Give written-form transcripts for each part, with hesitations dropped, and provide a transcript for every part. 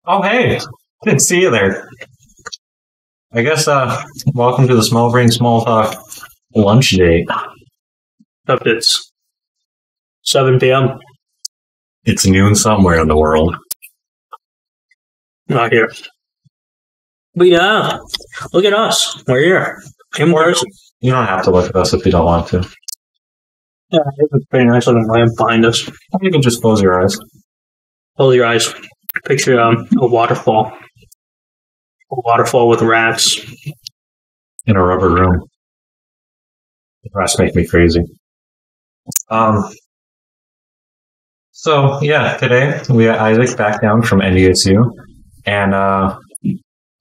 Oh, hey, didn't see you there. I guess, welcome to the Small Brain Small Talk lunch date. Except it's 7 p.m. It's noon somewhere in the world. Not here. But yeah, look at us. We're here. In person. You don't have to look at us if you don't want to. Yeah, it's pretty nice looking lamp behind us. You can just close your eyes. Close your eyes. Picture a waterfall. A waterfall with rats. In a rubber room. The rest make me crazy. So, yeah, today we had Isaac back down from NDSU, and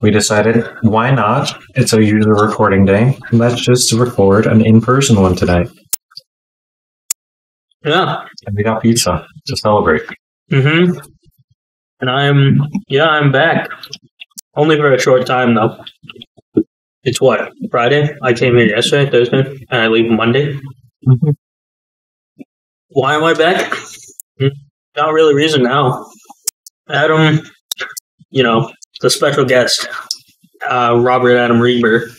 we decided, why not? It's a user recording day. Let's just record an in-person one today. Yeah. And we got pizza to celebrate. Mm-hmm. And I'm back. Only for a short time, though. It's what? Friday? I came here yesterday, Thursday, and I leave Monday. Mm-hmm. Why am I back? Not really reason now. Adam, the special guest, Robert Adam Reber,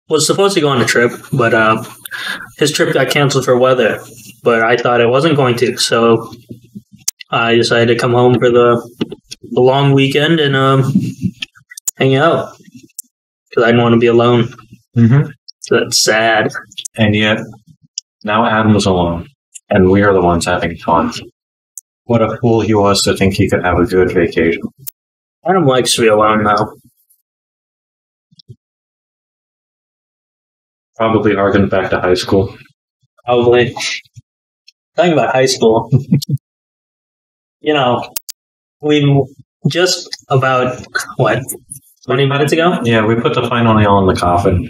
was supposed to go on a trip, but his trip got canceled for weather. But I thought it wasn't going to, so I decided to come home for the long weekend and hang out because I didn't want to be alone. Mm-hmm. So that's sad. And yet, now Adam was alone, and we are the ones having fun. What a fool he was to think he could have a good vacation. Adam likes to be alone now. Probably harkened back to high school. Probably. Talking about high school, we just about, 20 minutes ago? Yeah, we put the final nail in the coffin.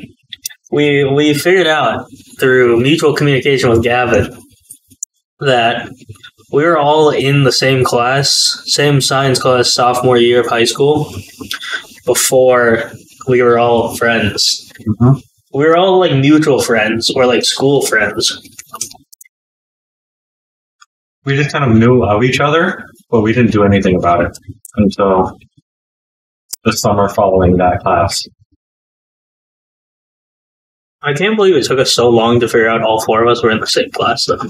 We figured out through mutual communication with Gavin that we were all in the same class, same science class, sophomore year of high school, before we were all friends. Mm-hmm. We were all like mutual friends or like school friends. We just kind of knew of each other, but we didn't do anything about it until the summer following that class. I can't believe it took us so long to figure out all four of us were in the same class, though.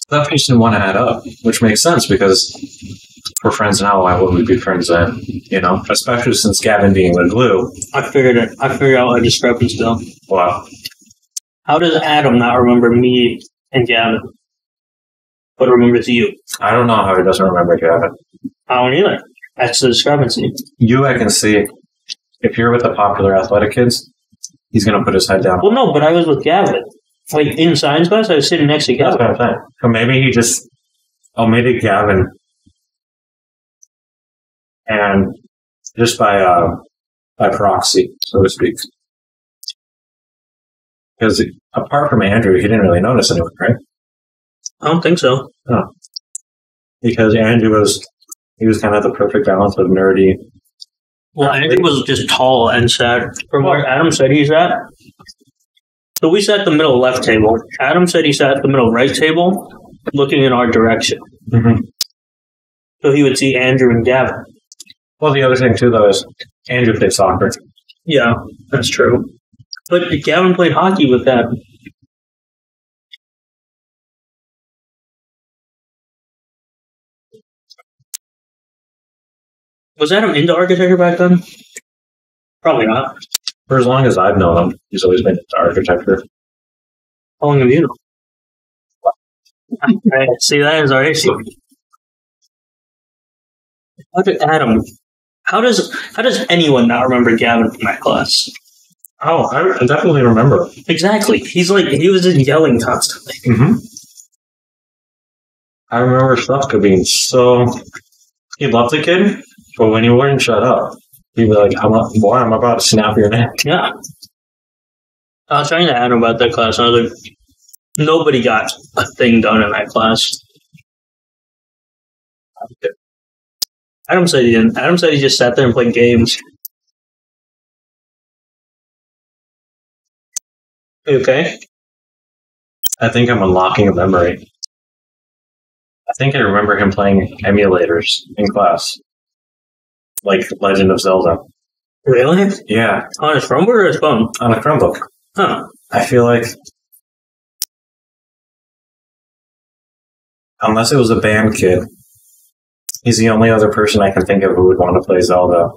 That piece didn't want to add up, which makes sense because we're friends now. Why would we be friends then? Especially since Gavin being the glue. I figured it. I figured out a discrepancy, though. Wow. How does Adam not remember me and Gavin, but remembers you? I don't know how he doesn't remember Gavin. I don't either. That's the discrepancy. I can see. If you're with the popular athletic kids, he's going to put his head down. Well, no, but I was with Gavin. Like, in science class, I was sitting next to Gavin. That's what I'm saying. So maybe he just omitted Gavin, and just by proxy, so to speak. Because apart from Andrew, he didn't really notice anyone, right? I don't think so. No. Because Andrew was kind of the perfect balance of nerdy. Well, Andrew was just tall and sat from where Adam said he sat. So we sat at the middle left table. Adam said he sat at the middle right table, looking in our direction. Mm-hmm. So he would see Andrew and Gavin. Well, the other thing, too, though, is Andrew played soccer. Yeah, that's true. But Gavin played hockey with Adam. Was Adam into architecture back then? Probably not. For as long as I've known him, he's always been into architecture. How long have you known? Right, see, that is our issue. How does anyone not remember Gavin from that class? Oh, I definitely remember. Exactly. He was just yelling constantly. Mm-hmm. I remember Slavka being so... He loved the kid, but when he wouldn't shut up, he'd be like, I'm about to snap your neck. Yeah. I was trying to add him about that class, and I was like, nobody got a thing done in that class. Adam said he didn't. Adam said he just sat there and played games. You okay? I think I'm unlocking a memory. think I remember him playing emulators in class, like Legend of Zelda. Really? Yeah, On his Chromebook or his phone? on a Chromebook. Huh. I feel like, unless it was a band kid, he's the only other person I can think of who would want to play Zelda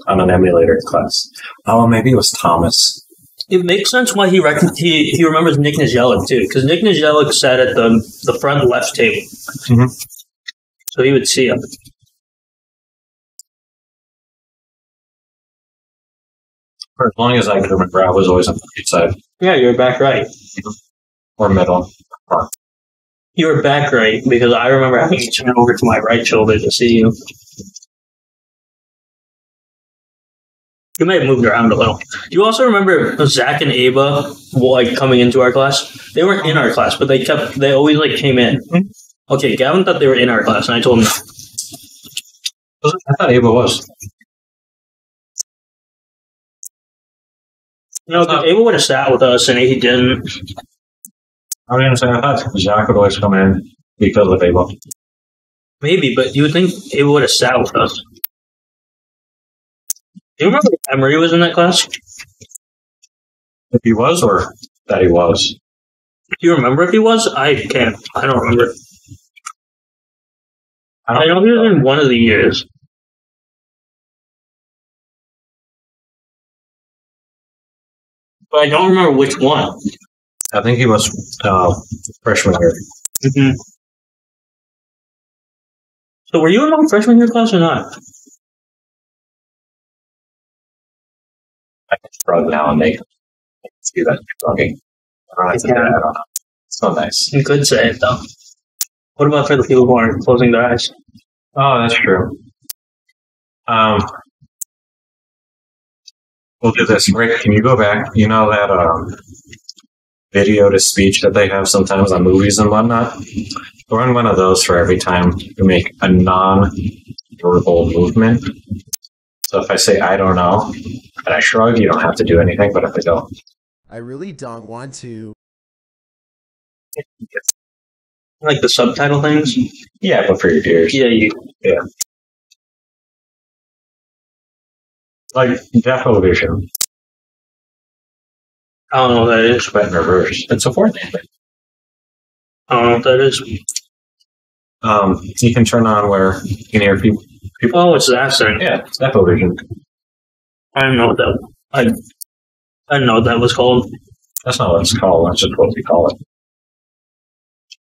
on an emulator in class. Oh, maybe it was Thomas. It makes sense why he remembers Nick Nijelik, too, because Nick Nijelik sat at the front left table. Mm-hmm. So he would see him. For as long as I could remember, I was always on the right side. Yeah, you were back right. Or middle. You were back right, because I remember having to turn over to my right shoulder to see you. You may have moved around a little. Do you also remember Zach and Ava coming into our class? They weren't in our class, but they always came in. Okay, Gavin thought they were in our class, and I told him no. I thought Ava was. No, Ava would have sat with us, and he didn't. I was going to say, I thought Zach would always come in because of Ava. Maybe, but you would think Ava would have sat with us. Do you remember if Emery was in that class? If he was, or that he was? Do you remember if he was? I can't. I don't remember. I know he was in one of the years. But I don't remember which one. I think he was freshman year. Mm-hmm. So were you in my freshman year class or not? I can shrug now and make see that shrugging. I don't know. It's so nice. You could say it, though. What about for the people who aren't closing their eyes? Oh, that's true. We'll do this. Rick, can you go back? You know that video to speech that they have sometimes on movies and whatnot? Run one of those for every time you make a non-verbal movement. So if I say, I don't know, and I shrug, you don't have to do anything, but if I don't. I really don't want to. Like the subtitle things? Yeah, but for your ears. Yeah. Like Defo Vision, I don't know what that is. but in reverse. It's a fourth thing. I don't know what that is. You can turn on where you can hear people. Oh, it's that thing. Yeah, it's Defo Vision. I don't know what that. I didn't know what that was called. That's not what it's called. That's just what we call it.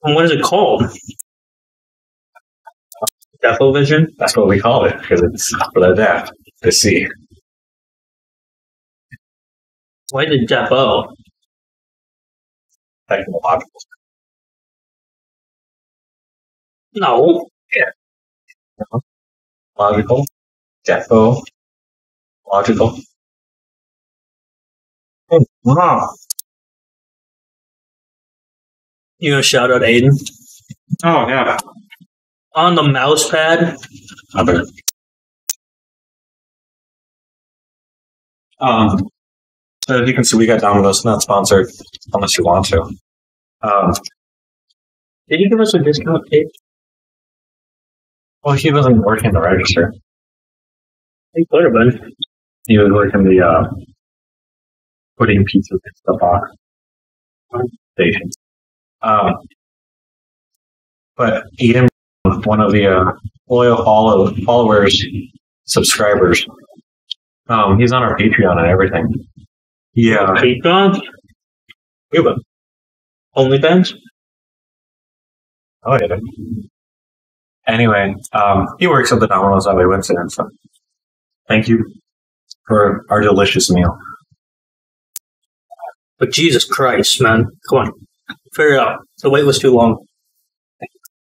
And what is it called? Defo Vision? That's what we call it because it's for the deaf to see. Why did Defo? Technological. No. Yeah. Logical. Defo. Logical. Oh, wow. You gonna shout out Aiden? Oh, yeah. On the mouse pad. I bet. So as you can see, we got Domino's, not sponsored, unless you want to. Did you give us a discount, Kate? Well, he wasn't working the register. He could have been. He was working the putting pizzas in the box station. But Eden, one of the loyal followers, subscribers, he's on our Patreon and everything. Yeah. Patreon? Cuba. OnlyFans? Oh, yeah. Anyway, he works at the Domino's that we went to, and so thank you for our delicious meal. But Jesus Christ, man. Come on. Figure it out. The wait was too long.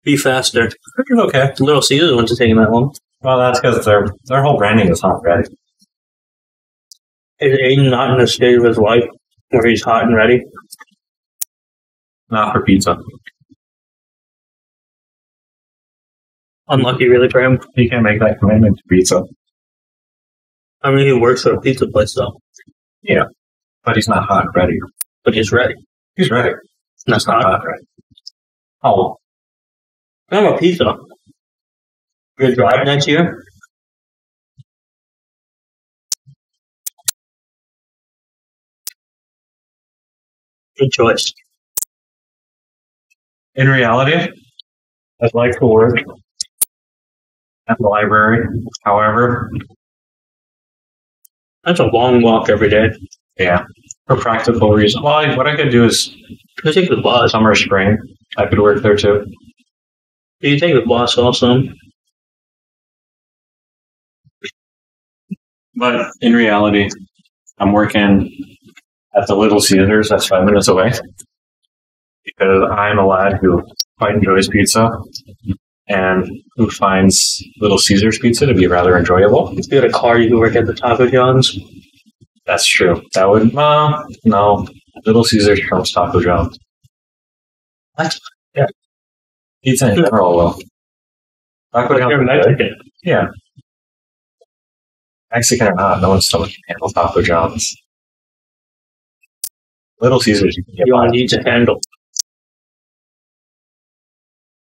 Be faster. Okay. Little Caesars wouldn't have taken that long. Well, that's because their whole branding is not ready. Is Aiden not in a state of his life where he's hot and ready? Not for pizza. Unlucky, really, for him. He can't make that commitment to pizza. I mean, he works for a pizza place, though. Yeah. But he's not hot and ready. But he's ready. He's ready. That's Just not hot and ready. Oh, I have a pizza. Good drive next year. Good choice. In reality, I'd like to work at the library. However, That's a long walk every day. yeah, for practical reasons. Well, what I could do is You take the bus. summer or spring. I could work there too. You take the bus also. But in reality, I'm working at the Little Caesars. That's 5 minutes away. Because I'm a lad who quite enjoys pizza and who finds Little Caesars pizza to be rather enjoyable. If you had a car, you could work at the Taco John's. That's true. That would, no. Little Caesars trumps Taco John's. What? Yeah. Pizza in general, though. Taco But John's. you're Mexican. Yeah. Mexican or not, no one's still can handle Taco John's. Little Caesars, you can get You by. only need to handle.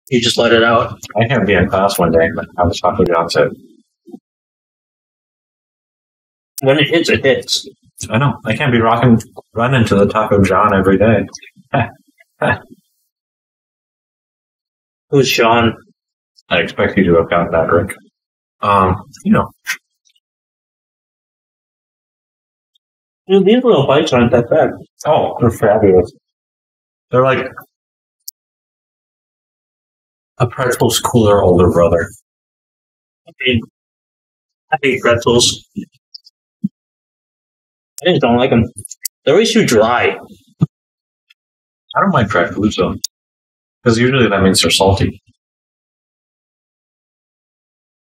You just let it out. I can't be in class one day and have a Taco John's hit. When it hits, it hits. I know. I can't be running to the Taco John every day. Who's Sean? I expect you to have gotten that, Rick. You know. Dude, these little bites aren't that bad. Oh, they're fabulous. They're like a pretzel's cooler older brother. I hate pretzels. I just don't like them. They're always too dry. I don't mind pretzels though, because usually that means they're salty.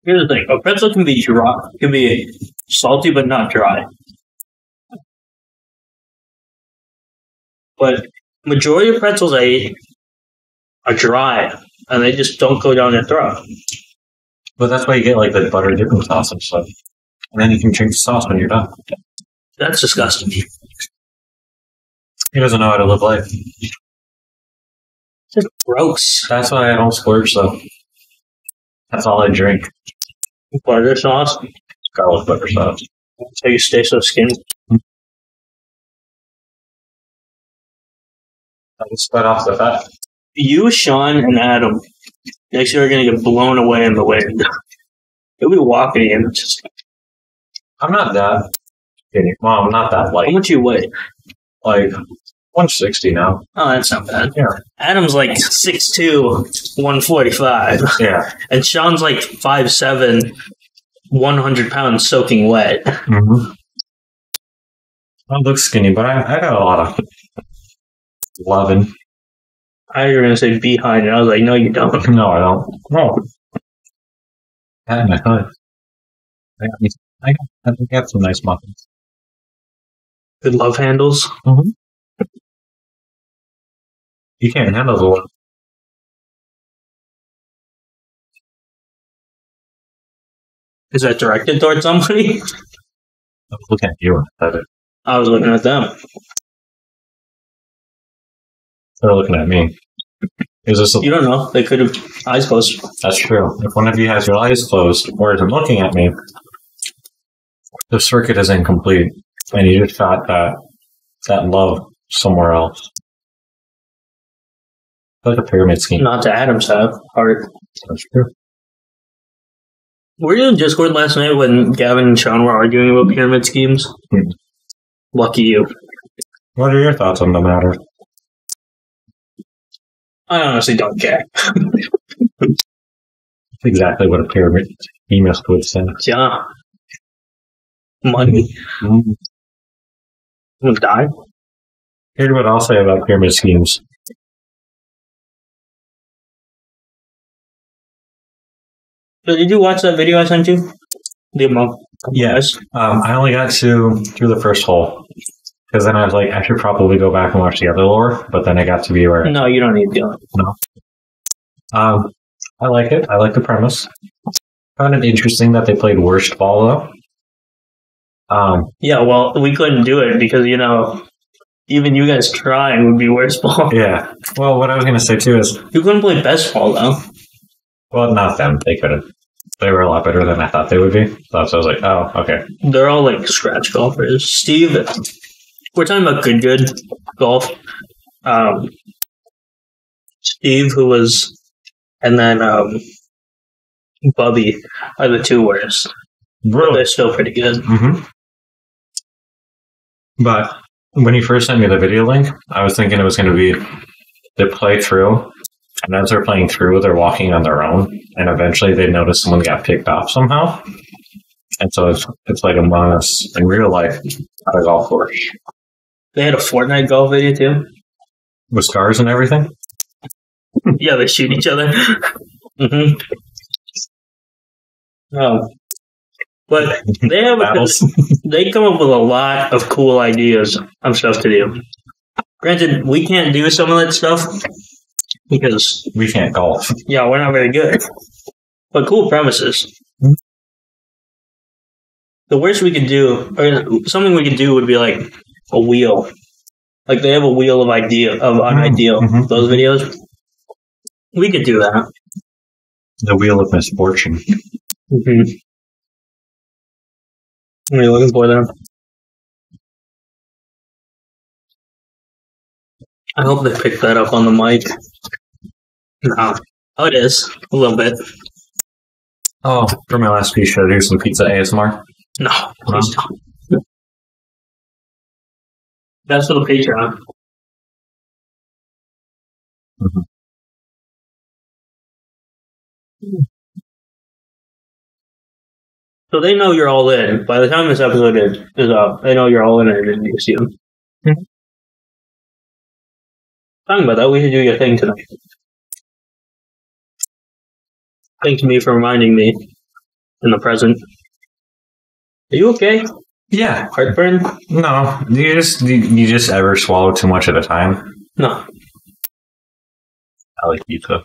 Here's the thing: a pretzel can be dry, can be salty but not dry. But majority of pretzels I eat are dry, and they just don't go down your throat. But that's why you get like the butter dipping sauce and stuff, and then you can drink the sauce when you're done. That's disgusting. He doesn't know how to live life. It's just gross. That's why I don't splurge though. That's all I drink. Butter sauce. Garlic butter sauce. That's how you stay so skinny. I just cut off the fat. You, Sean, and Adam next year are going to get blown away in the wind. You'll be walking and just. I'm not that skinny. Well, I'm not that How light. much you weigh? Like 160 now. Oh, that's not bad. Yeah. Adam's like 6'2", 145. Yeah. And Sean's like 5'7", 100 pounds soaking wet. Mm-hmm. I look skinny, but I got a lot of loving. I thought you were going to say behind, and I was like, no, you don't. No, I don't. No. Had my time. I got some nice muffins. Good love handles. Mm-hmm. You can't handle the one. Is that directed towards somebody? I was looking at you when I said it. I was looking at them. They're looking at me. Is this a, You don't know. They could have eyes closed. That's true. If one of you has your eyes closed or isn't looking at me, the circuit is incomplete, and you just got that love somewhere else. Like a pyramid scheme. Not to Adam's heart. That's true. Were you in Discord last night when Gavin and Sean were arguing about pyramid schemes? Hmm. Lucky you. What are your thoughts on the matter? I honestly don't care. That's exactly what a pyramid schemist would say. Yeah. Money. Mm. I'm gonna die. Here's what I'll say about pyramid schemes. So did you watch that video I sent you? The Among Yes. I only got through the first hole. Because then I was like, I should probably go back and watch the other lore. But then I got to be where... No, you don't need to do it. No. I like it. I like the premise. Found it interesting that they played worst ball, though. Yeah, well, we couldn't do it because, even you guys trying would be worse ball. Yeah. Well, what I was going to say, too, is... You couldn't play best ball, though. Well, not them. They couldn't. They were a lot better than I thought they would be. So I was like, oh, okay. They're all like scratch golfers. Steve, we're talking about good golf. Steve, who was, and then Bubby are the two worst. But they're still pretty good. Mm-hmm. But when you first sent me the video link, I was thinking it was going to be they play through, and as they're playing through, they're walking on their own, and eventually they notice someone got picked off somehow. And so it's like Among Us in real life at a golf course. They had a Fortnite golf video too? With scars and everything? Yeah, they shoot each other. Mm-hmm. Oh. But they have they come up with a lot of cool ideas of stuff to do. Granted, we can't do some of that stuff because we can't golf. Yeah, we're not very good. But cool premises. Mm-hmm. The worst we could do, or something we could do, would be like a wheel. Like they have a wheel of Unideal. Mm-hmm. Those videos. We could do that. The wheel of misfortune. Mm-hmm. What are you looking for there? I hope they picked that up on the mic. No. Oh, it is. A little bit. Oh, for my last piece, should I do some pizza ASMR? No, please don't. That's for the Patreon. Mm-hmm. So they know you're all in. By the time this episode is up, they know you're all in and you see them. Mm-hmm. Talking about that, we should do your thing tonight. Thanks to me for reminding me in the present. Are you okay? Yeah. Heartburn? No. You just ever swallow too much at a time? No. I like pizza.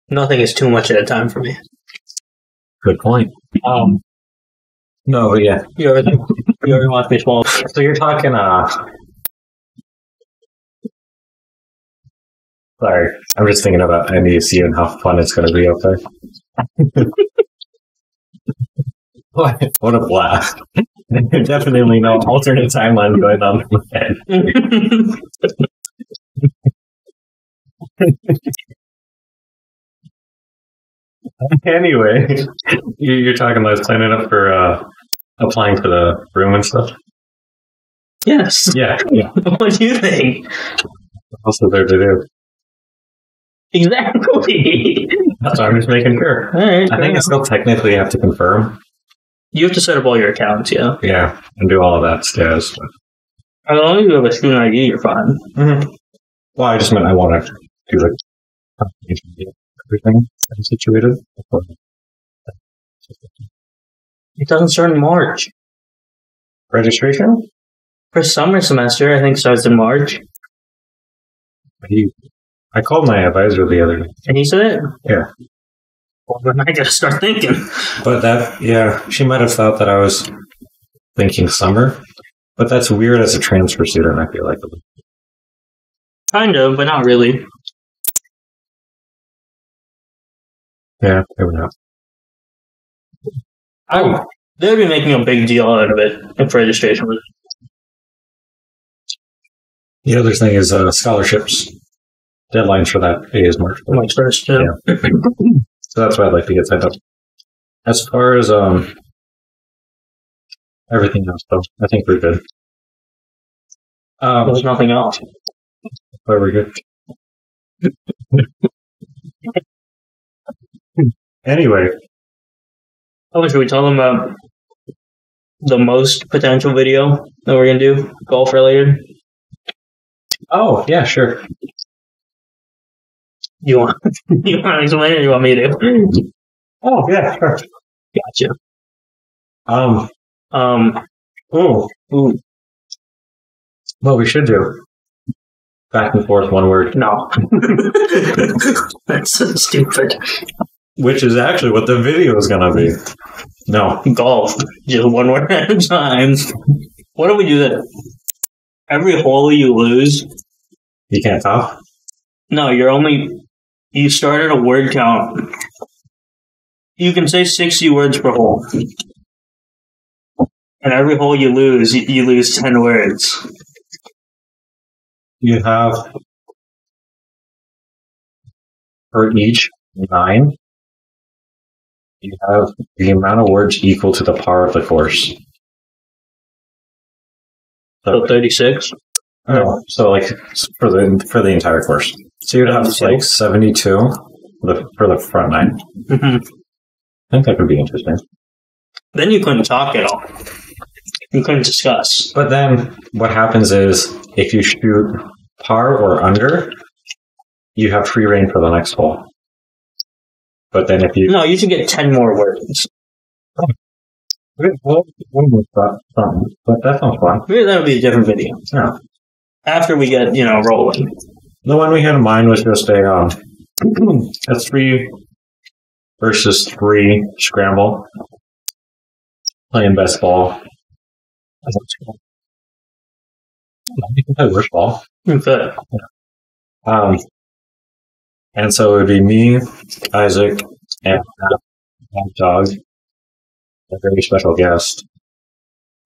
Nothing is too much at a time for me. Good point. No, but yeah. You ever watch me swallow? So you're talking, sorry, I'm just thinking about NDSU and how fun it's going to be up there. What a blast. Definitely no alternate timeline going on in my head. Anyway, you're talking about planning up for applying for the room and stuff? Yes. Yeah. What do you think? What's there to do? Exactly. So I'm just making sure. All right, I think I still technically have to confirm. You have to set up all your accounts, yeah? Yeah, and do all of that jazz. As long as you have a student ID, you're fine. Mm-hmm. Well, I just meant I want to do the everything situated. It doesn't start in March. Registration? For summer semester, I think starts in March. I called my advisor the other day. And he said it? Yeah. Well, then I gotta start thinking. But she might have thought that I was thinking summer. But that's weird as a transfer student, I feel like. Kind of, but not really. Yeah, maybe not. They'd be making a big deal out of it if registration was. The other thing is scholarships. Deadlines for that is March 1st. March 1st, yeah. So that's why I'd like to get signed up. As far as everything else, though, I think we're good. There's nothing else. But we're good. Anyway. Oh, should we tell them about the most potential video that we're going to do, golf related? Oh, yeah, sure. You want to explain it or you want me to? Oh, yeah, sure. Gotcha. Ooh. What we should do. Back and forth, one word. No. That's so stupid. Which is actually what the video is going to be. No. Golf. Just one word at a time. What do we do that? Every hole you lose. You can't top? No, you're only You start at a word count. You can say 60 words per hole. And every hole you lose 10 words. You have for each 9. You have the amount of words equal to the par of the course. So 36? No, so like for the entire course. So you'd have like 72 for the front 9. Mm-hmm. I think that could be interesting. Then you couldn't talk at all. You couldn't discuss. But then what happens is if you shoot par or under, you have free reign for the next hole. But then if you... No, you should get 10 more words. Well, one more something. But that sounds fun. Maybe that would be a different video. Yeah. After we get, rolling. The one we had in mind was just a 3 versus 3 scramble. Playing best ball. You can play worst ball. Okay. And so it would be me, Isaac, and Dog, a very special guest,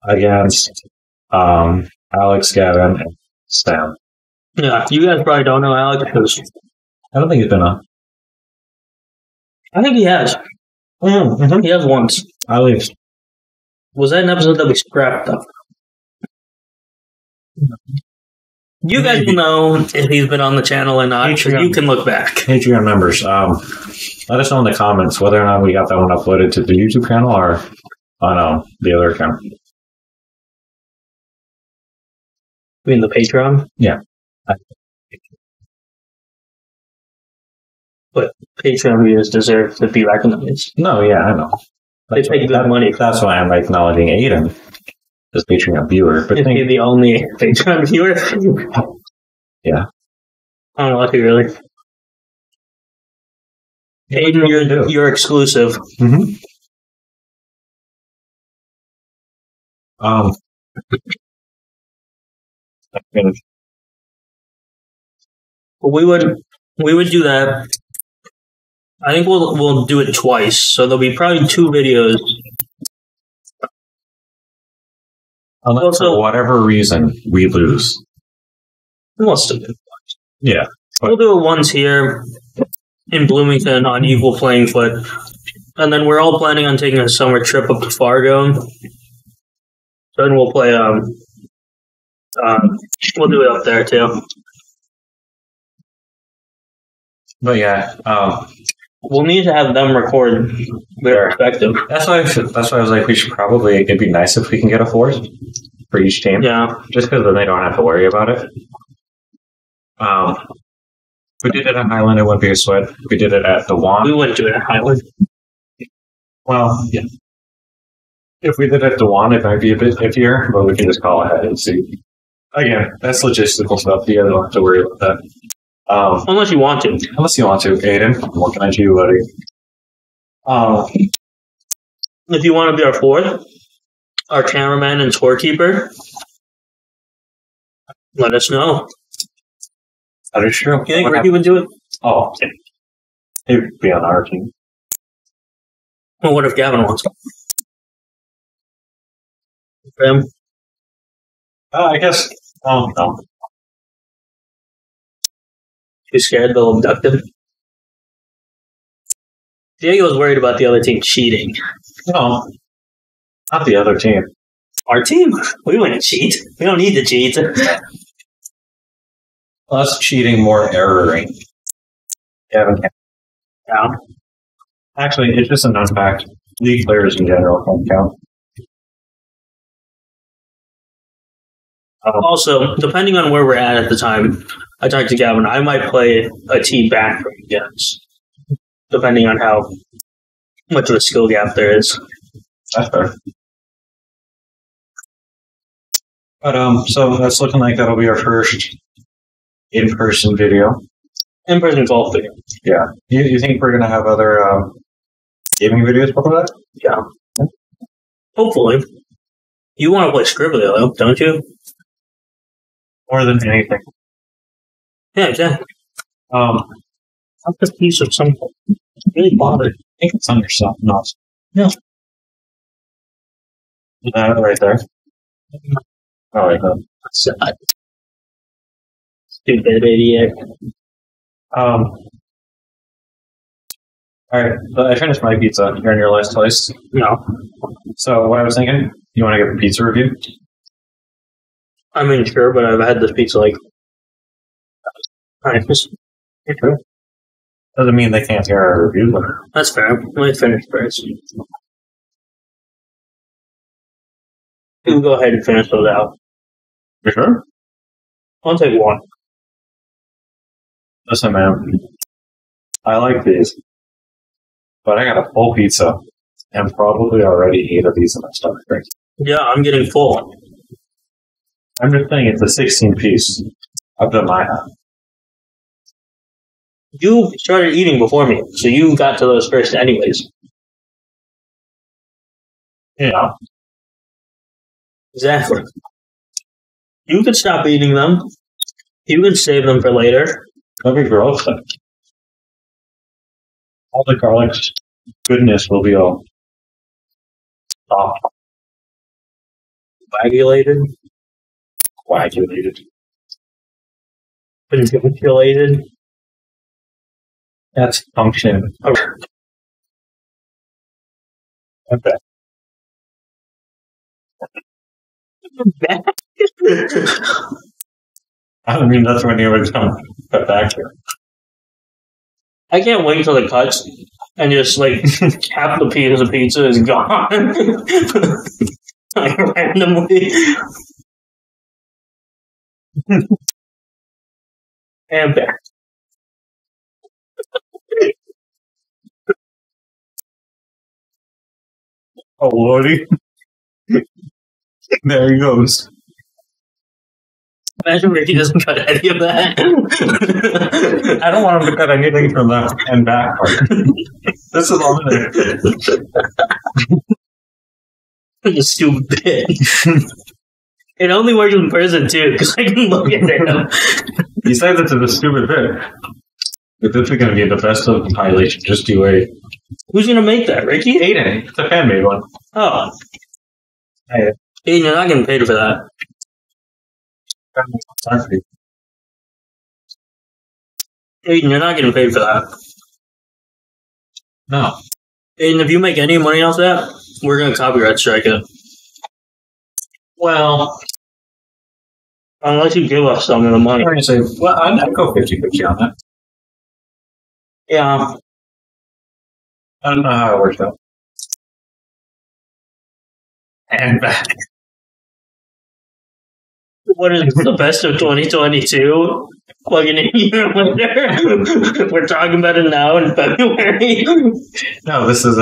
against Alex, Gavin, and Sam. Yeah, you guys probably don't know Alex because I don't think he's been on. I think he has. Mm-hmm. He has once. At least. Was that an episode that we scrapped though? You guys will know if he's been on the channel or not. So you can look back. Patreon members, let us know in the comments whether or not we got that one uploaded to the YouTube channel or on the other account. You mean the Patreon? Yeah. But Patreon viewers deserve to be recognized. No, yeah, I know. They pay good money. That's why I'm acknowledging Aiden as Patreon viewer. But is he the only Patreon viewer? Yeah. I don't know if he really. Aiden, you're exclusive. Mm-hmm. Well, we would do that. I think we'll do it twice, so there'll be probably 2 videos. Unless for whatever reason we lose. We'll still do it. Yeah. We'll do it once here in Bloomington on equal playing foot. And then we're all planning on taking a summer trip up to Fargo. Then we'll play, we'll do it up there too. But yeah, we'll need to have them record their perspective. That's why I was like, it'd be nice if we can get a 4th for each team. Yeah. Just because then they don't have to worry about it. We did it at Highland, it wouldn't be a sweat. We did it at the Wand. We wouldn't do it at Highland. Well, yeah. If we did it at the Wand, it might be a bit iffier, but we can just call ahead and see. Again, that's logistical stuff. You guys don't have to worry about that. Unless you want to. Unless you want to, Aiden. I'm looking at you, buddy. If you want to be our 4th, our cameraman and scorekeeper, let us know. That is true. You think Ricky would do it? Oh, yeah. He would be on our team. Well, what if Gavin wants to? For him? I guess. Oh, no. Too scared they'll abduct him? Diego's worried about the other team cheating. No. Not the other team. Our team? We wouldn't cheat. We don't need to cheat. Less cheating, more erroring. Gavin can't. Yeah. Actually, it's just an unpacked. League players in general don't count. Also, depending on where we're at the time, I talked to Gavin, I might play a team back from against, depending on how much of a skill gap there is. That's fair. But so that's looking like that'll be our first in-person video. In-person golf video. Yeah. You think we're gonna have other gaming videos before that? Yeah. Hopefully. You want to play Scribbly though, don't you? More than anything. Yeah, exactly. Not the piece of something. Really bothered. I think it's on yourself. No. No. Right there. Oh, right there. Stupid idiot. All right, but I finished my pizza. You're in your last place. No. So what I was thinking, you want to give a pizza review? I mean, sure, but I've had this pizza like times. Doesn't mean they can't hear our review. That's fair. Let me finish first. You go ahead and finish those out. You sure? I'll take one. Listen, man. I like these, but I got a full pizza and probably already 8 of these in my stomach. Right? Yeah, I'm getting full. I'm just saying it's a 16 piece. I've done my half. You started eating before me, so you got to those first anyways. Yeah. Exactly. You could stop eating them. You could save them for later. That'd be gross. All the garlic goodness will be all soft. Coagulated. Coagulated. Conjunculated. That's function. Okay. Okay. I don't mean that's when you would come back here. I can't wait till it cuts and just like half the piece of pizza is gone. Like randomly. And back. Oh, lordy. There he goes. Imagine Ricky doesn't cut any of that. I don't want him to cut anything from the and back part. This is all there. Such a stupid bit. It only works in person too, because I can look at him. You said this is a stupid bit. But this is going to be the best of compilation. Just you wait. Who's gonna make that, Ricky? Aiden. It's a fan-made one. Oh. Hey. Aiden, you're not getting paid for that. Aiden, you're not getting paid for that. No. Aiden, if you make any money off that, we're gonna copyright strike it. Well, unless you give us some of the money. I'm going to say, well, I'd go 50-50 on that. Yeah. I don't know how it works out. And back. What is the best of 2022? Plugging in year later. We're talking about it now in February. No, this is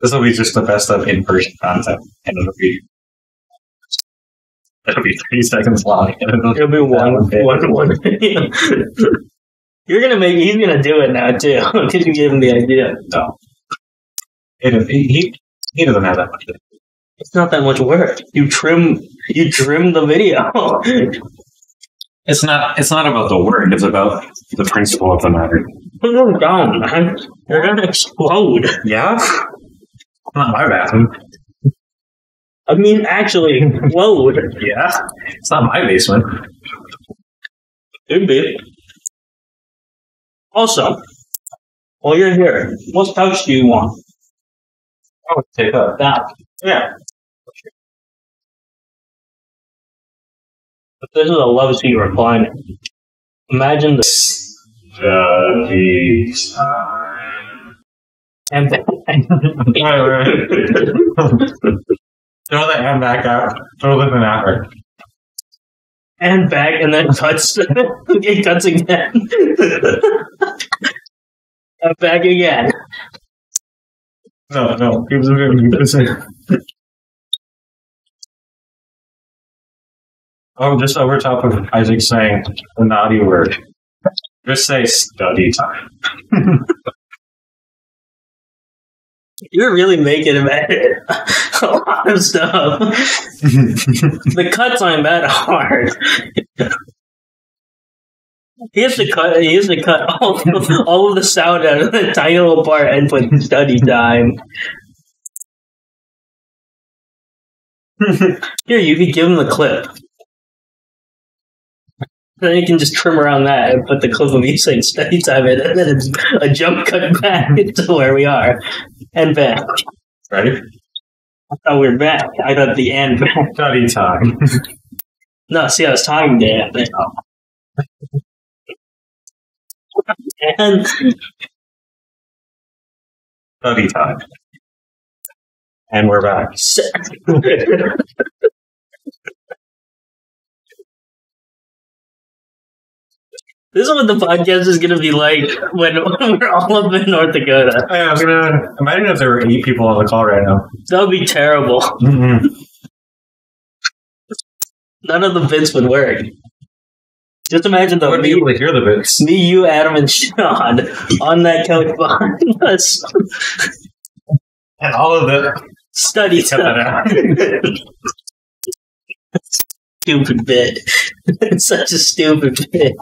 this will be just the best of in-person content, and it'll be 30 seconds long. And it'll be one video. You're gonna make. He's gonna do it now too because you gave him the idea. No, he doesn't have that much. It's not that much work. You trim the video. It's not about the word. It's about the principle of the matter. Put them down, man. You're gonna explode. Yeah, not my bathroom. I mean, actually, explode. Yeah, it's not my basement. Could be. Also, while you're here, what couch do you want? I would take that. Yeah. But this is a love seat recliner. Imagine this. And throw the hand back out. Throw this in after. And back, and then cuts. It cuts again. And back again. No. Keep it. Oh, just over top of Isaac saying the naughty word. Just say study time. You're really making him edit a lot of stuff. The cuts aren't that hard. He has to cut. He has to cut all of the sound out of the tiny little part and put study time. Here, you could give him the clip. Then you can just trim around that and put the clip of me saying study time in, and then it's a jump cut back to where we are and back. Ready? I thought we were back. I thought the end back. Study time. No, see, I was talking to him. And Study time. And we're back. This is what the podcast is going to be like when we're all up in North Dakota. I was gonna imagine if there were 8 people on the call right now. That would be terrible. Mm-hmm. None of the bits would work. Just imagine I though, wouldn't be able to hear the bits. me, you, Adam, and Sean on that couch behind us. And all of the Study cut that time. out. Stupid bit. It's such a stupid bit.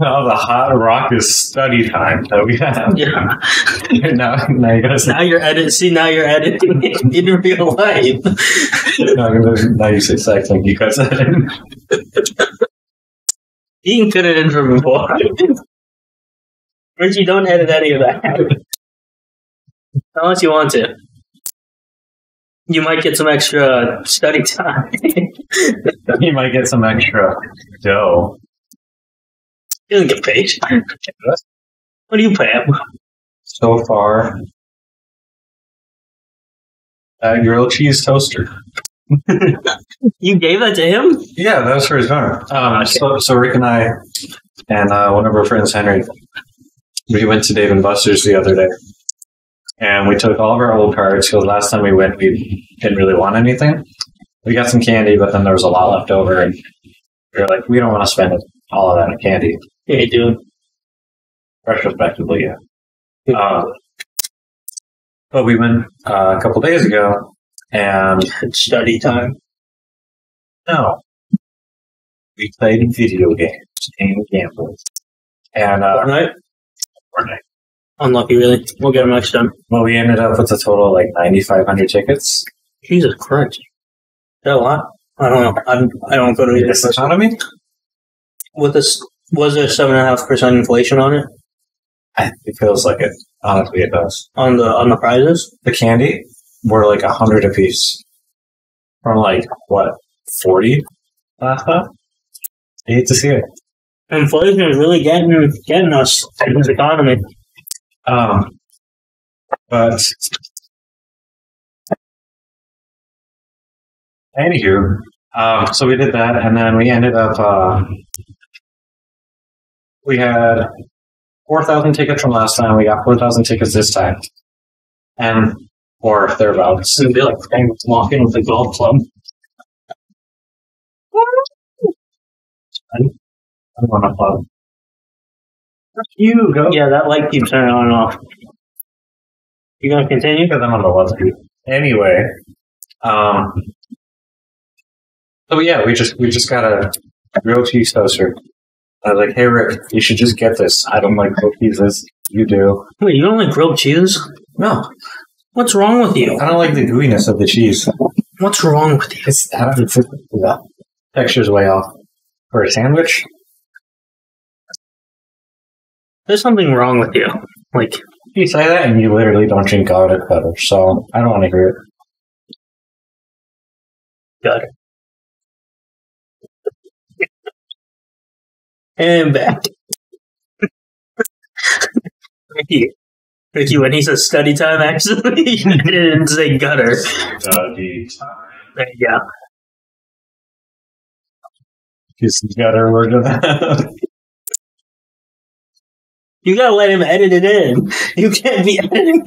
Oh, the hot rock is study time that we have. Yeah. now you gotta say. Now you're editing. See, now you're editing it in real life. Now you say sex like you cut that in. You can cut it in from before. Richie, don't edit any of that. Unless you want to. You might get some extra study time. You might get some extra dough. He doesn't get paid. What do you pay him? So far, a grilled cheese toaster. You gave that to him? Yeah, that was for his dinner. So Rick and I and one of our friends, Henry, we went to Dave and Buster's the other day. And we took all of our old cards because last time we went, we didn't really want anything. We got some candy, but then there was a lot left over. And we were like, we don't want to spend all of that on candy. Hey, dude. Retrospectively, yeah. But we went a couple days ago, and It's study time. no, we played video games and gambled. And Fortnite? Fortnite. Unlucky, really. We'll get them next time. Well, we ended up with a total of like 9,500 tickets. Jesus Christ. Is that a lot? I don't know. I don't go to either. This economy? With this, was there 7.5% inflation on it? It feels like it. Honestly, it does. On the prizes? The candy were like 100 apiece. From like, what, 40 last time? I hate to see it. Inflation is really getting us in this economy. But anywho, so we did that, and then we ended up, we had 4,000 tickets from last time. We got 4,000 tickets this time, and or thereabouts. It's gonna be like walking with a golf club. I don't want to plug. You go. Yeah, that light keeps turning on and off. You gonna continue? Because I'm on the left feet. Anyway, so yeah, we just got a grilled cheese toaster. I was like, hey Rick, you should just get this. I don't like grilled cheeses. You do. Wait, you don't like grilled cheese? No, What's wrong with you? I don't like the gooiness of the cheese. What's wrong with you? The texture's way off. For a sandwich? There's something wrong with you. Like, You say that and you literally don't drink garlic butter, so I don't want to hear it. got it. And back. Ricky, when he says study time, actually, he didn't say gutter. Study time. There you go. Just gutter word of that. You gotta let him edit it in. You can't be editing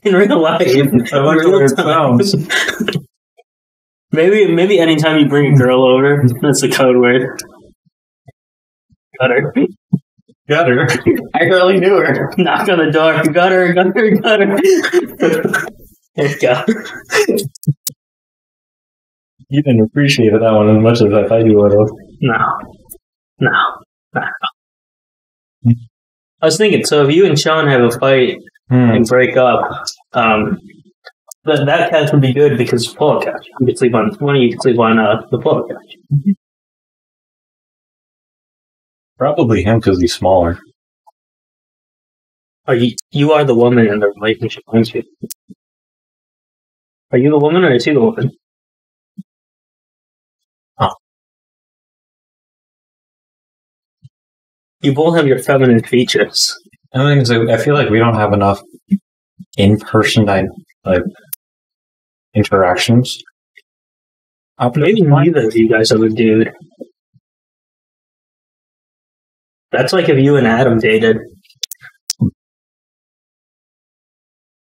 in real life. I like the way it sounds. Maybe anytime you bring a girl over, that's the code word. Gutter. Gutter. I really knew her. Knock on the door. Gutter. There you go. You didn't appreciate that one as much as I thought you would have. No. I was thinking, so if you and Sean have a fight and break up, that couch would be good because it's a pull-out couch. You could sleep on one of you could sleep on the pull-out couch. Probably him because he's smaller. You are the woman in the relationship, aren't you? Are you the woman or is he the woman? Oh. You both have your feminine features. I feel like we don't have enough in-person interactions. Maybe neither of you guys are the dude. That's like if you and Adam dated.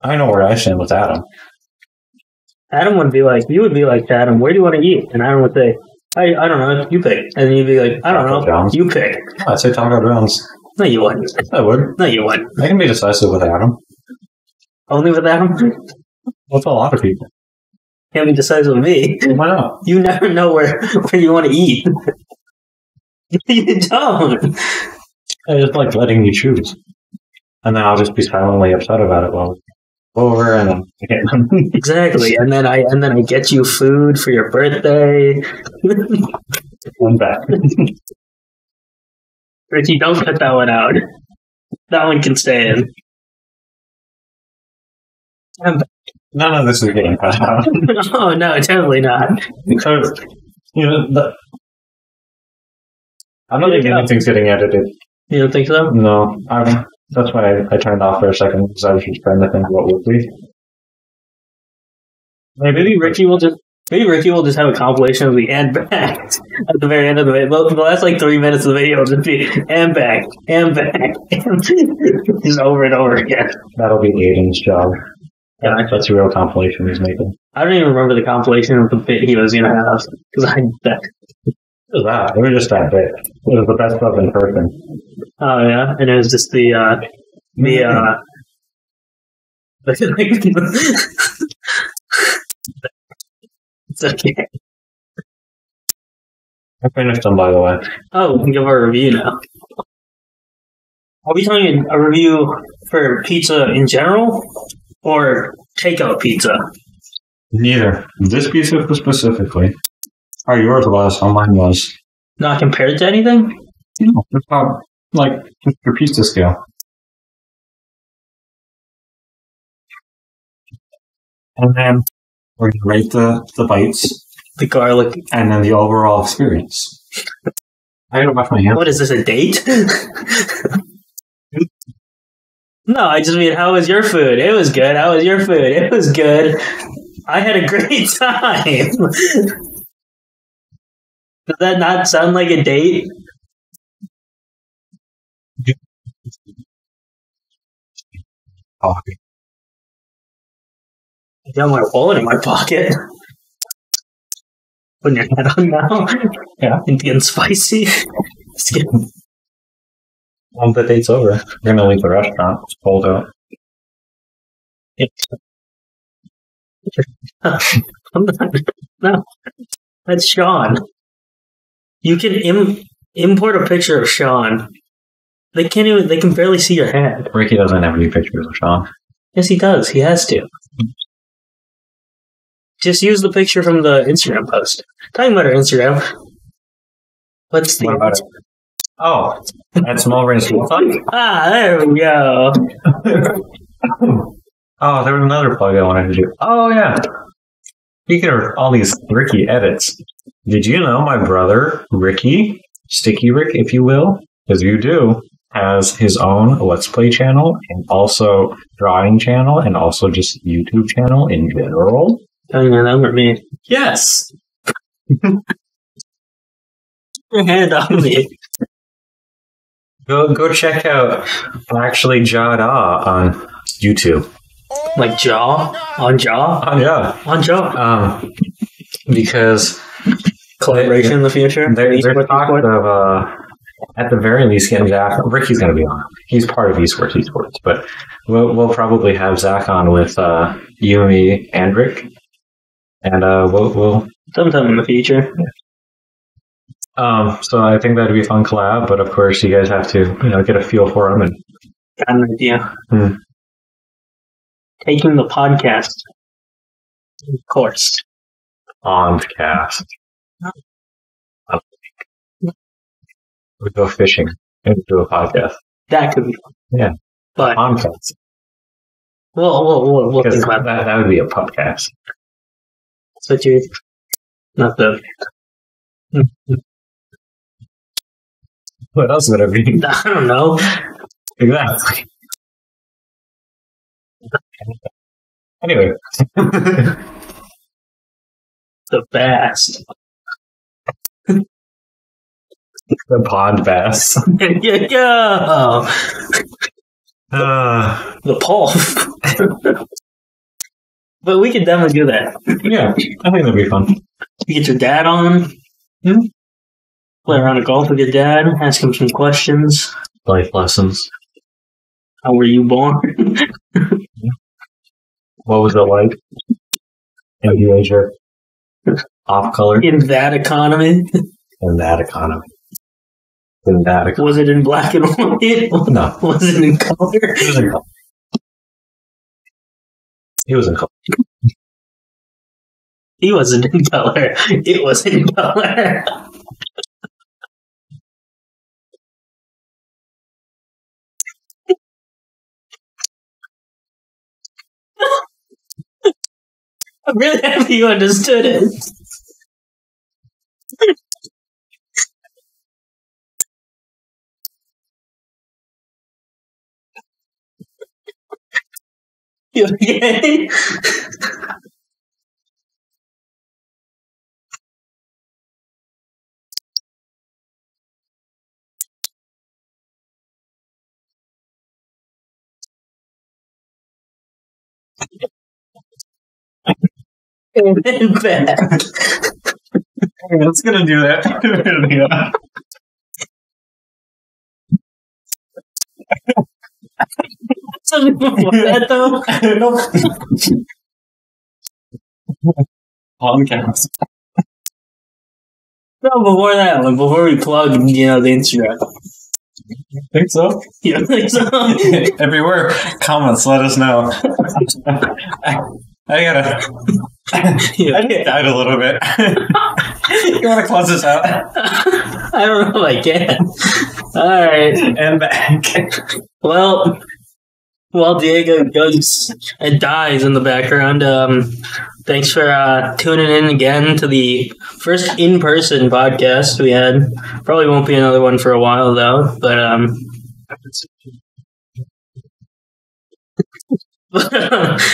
I know where I stand with Adam. Adam would be like, you would be like, Adam, where do you want to eat? And Adam would say, I don't know, you pick. And then you'd be like, I don't know, John's. you pick. I'd say Taco John's. No, you wouldn't. I would. No, you wouldn't. I can be decisive with Adam. Only with Adam? With a lot of people. Can't be decisive with me. Why not? You never know where you want to eat. You don't. I just like letting you choose. And then I'll just be silently upset about it while over and then exactly. And then I get you food for your birthday. I'm back. Richie, don't cut that one out. That one can stay in. None of this is getting cut out. Oh no, definitely not. Because I don't think anything's getting edited. You don't think so? No. That's why I turned off for a second because I was just trying to think what would be. Maybe Richie will just have a compilation of the and back at the very end of the video. The last 3 minutes of the video will just be and back, just over and over again. That'll be Aiden's job. Yeah, that's a real compilation he's making. I don't even remember the compilation of the bit he was gonna have because I that. What was that? It was just that bit. It was the best of in person. Oh yeah, and it was just the it's okay. I finished them, by the way. Oh, we can give our review now. Are we talking a review for pizza in general or takeout pizza? Neither. This pizza specifically. How yours was, how mine was. Not compared to anything? No, it's not just your pizza scale. And then we're going to rate the bites. The garlic. And then the overall experience. I gotta wash my hands. What is this, a date? No, I just mean, how was your food? It was good. How was your food? It was good. I had a great time. Does that not sound like a date? I got my wallet in my pocket. Putting your head on now? Yeah. It's getting spicy. It's getting... Well, the date's over. We're going to leave the restaurant. It's cold out. No. That's Sean. You can import a picture of Sean. They can barely see your head. Ricky doesn't have any pictures of Sean. Yes, he does. He has to. Just use the picture from the Instagram post. Talking about our Instagram. What about it? Oh, that's small ring small talk? Ah, there we go. Oh, there was another plug I wanted to do. Oh, yeah. Speaking of all these Ricky edits, did you know my brother, Ricky, Sticky Rick, if you will, because you do, has his own Let's Play channel and also drawing channel and also just YouTube channel in general? Telling your number, me. Yes! Your hand on me. Go check out Actually Jada on YouTube. Like Jaw? On Jaw? Yeah. On Jaw. Because collaboration in the future? There's talk of, at the very least, getting Zach. Ricky's going to be on. He's part of Esports Esports, but we'll probably have Zach on with you, me, and Rick. And we'll sometime in the future. So I think that'd be a fun collab, but of course you guys have to, get a feel for them. And Got an idea. Hmm. Taking the podcast course. on cast. We go fishing and do a podcast. That could be fun. Yeah. But On cast. we'll Because think about that. that would be a podcast. But you, not the. What else would it be? I don't know. Exactly. Anyway. The best. The pod bass. Yeah. The pulp. But we could definitely do that. Yeah, I think that'd be fun. You get your dad on. Play around a golf with your dad. Ask him some questions. Life lessons. How were you born? What was it like? In Asia. Off color. In that economy? In that economy. In that economy. Was it in black and white? No. Was it in color? He was in color. He was in color. He wasn't in color. It was in color. I'm really happy you understood it. You okay? And then back. It's gonna do that. Something before that, though. Podcast. No, before that one. Before we plug, the Instagram. Think so? You don't think so? Everywhere, comments, let us know. I died a little bit. You want to close this out? I don't know if I can. All right. And back. Well, while Diego goes and dies in the background, thanks for tuning in again to the first in-person podcast we had. Probably won't be another one for a while, though. But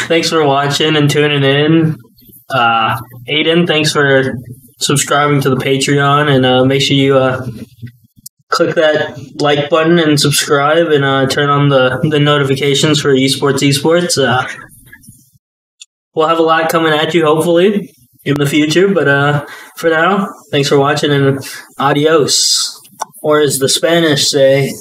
thanks for watching and tuning in. Aiden, thanks for subscribing to the Patreon, and make sure you click that like button and subscribe, and turn on the notifications for Esports Esports. We'll have a lot coming at you, hopefully, in the future. But for now, thanks for watching, and adios. Or as the Spanish say...